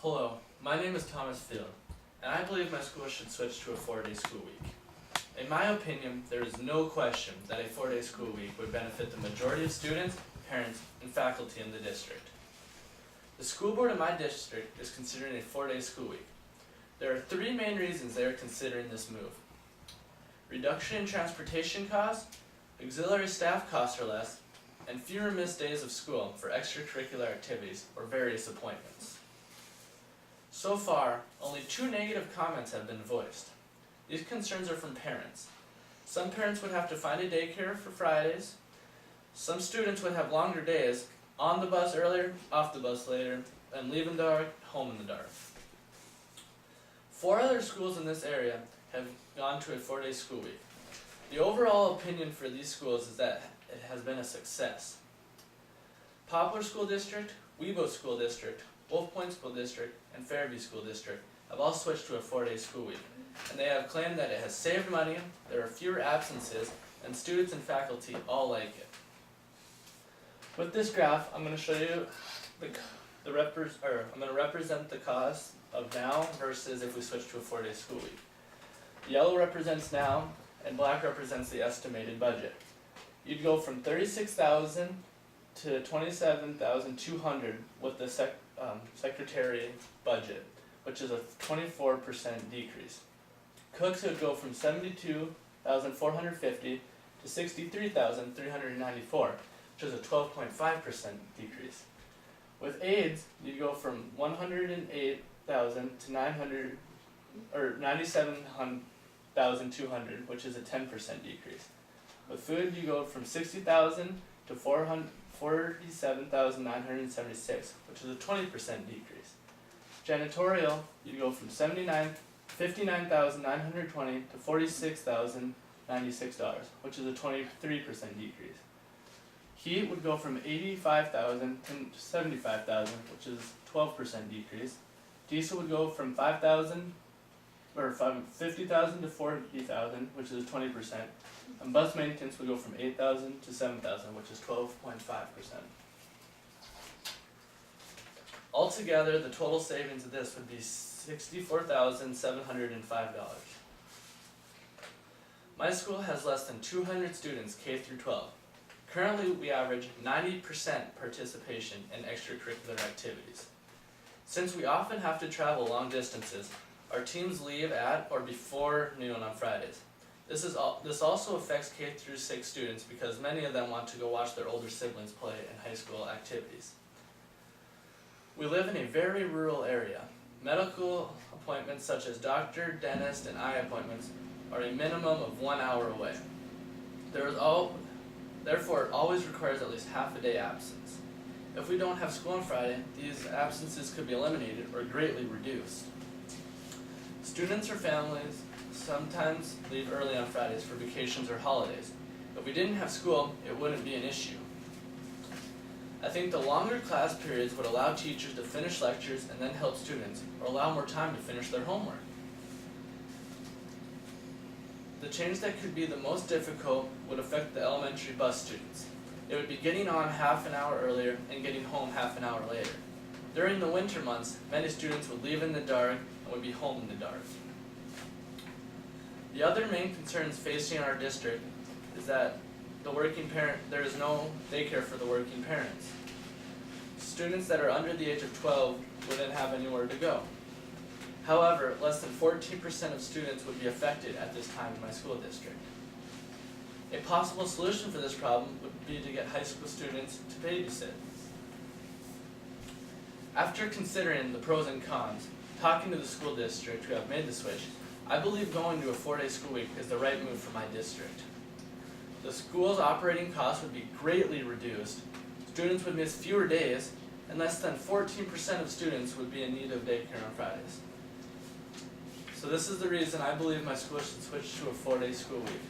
Hello, my name is Thomas Field, and I believe my school should switch to a 4-day school week. In my opinion, there is no question that a 4-day school week would benefit the majority of students, parents, and faculty in the district. The school board in my district is considering a 4-day school week. There are 3 main reasons they are considering this move. Reduction in transportation costs, auxiliary staff costs are less, and fewer missed days of school for extracurricular activities or various appointments. So far, only 2 negative comments have been voiced. These concerns are from parents. Some parents would have to find a daycare for Fridays. Some students would have longer days, on the bus earlier, off the bus later, and leave in the dark, home in the dark. 4 other schools in this area have gone to a 4-day school week. The overall opinion for these schools is that it has been a success. Poplar School District, Webo School District, Wolf Point School District, and Fairview School District have all switched to a 4-day school week, and they have claimed that it has saved money, there are fewer absences, and students and faculty all like it. With this graph, I'm going to show you I'm going to represent the cost of now versus if we switch to a 4-day school week. Yellow represents now, and black represents the estimated budget. You'd go from $36,000 to $27,200 with the secretary budget, which is a 24% decrease. Cooks would go from $72,450 to $63,394, which is a 12.5% decrease. With aides, you'd go from $108,000 to $97,200, which is a 10% decrease. With food, you go from $60,000 to $47,976, which is a 20% decrease. Janitorial, you go from $59,920 to $46,096, which is a 23% decrease. Heat would go from $85,000 to $75,000, which is a 12% decrease. Diesel would go from $50,000 to $40,000, which is 20%, and bus maintenance would go from $8,000 to $7,000, which is 12.5%. Altogether, the total savings of this would be $64,705. My school has less than 200 students K through 12. Currently, we average 90% participation in extracurricular activities. Since we often have to travel long distances, our teams leave at or before noon on Fridays. This also affects K through 6 students because many of them want to go watch their older siblings play in high school activities. We live in a very rural area. Medical appointments such as doctor, dentist, and eye appointments are a minimum of 1 hour away. Therefore, it always requires at least half a day absence. If we don't have school on Friday, these absences could be eliminated or greatly reduced. Students or families sometimes leave early on Fridays for vacations or holidays. If we didn't have school, it wouldn't be an issue. I think the longer class periods would allow teachers to finish lectures and then help students, or allow more time to finish their homework. The change that could be the most difficult would affect the elementary bus students. It would be getting on half an hour earlier and getting home half an hour later. During the winter months, many students would leave in the dark and would be home in the dark. The other main concerns facing our district is that there is no daycare for the working parents. Students that are under the age of 12 wouldn't have anywhere to go. However, less than 14% of students would be affected at this time in my school district. A possible solution for this problem would be to get high school students to babysit. After considering the pros and cons, talking to the school district who have made the switch, I believe going to a 4-day school week is the right move for my district. The school's operating costs would be greatly reduced, students would miss fewer days, and less than 14% of students would be in need of daycare on Fridays. So this is the reason I believe my school should switch to a 4-day school week.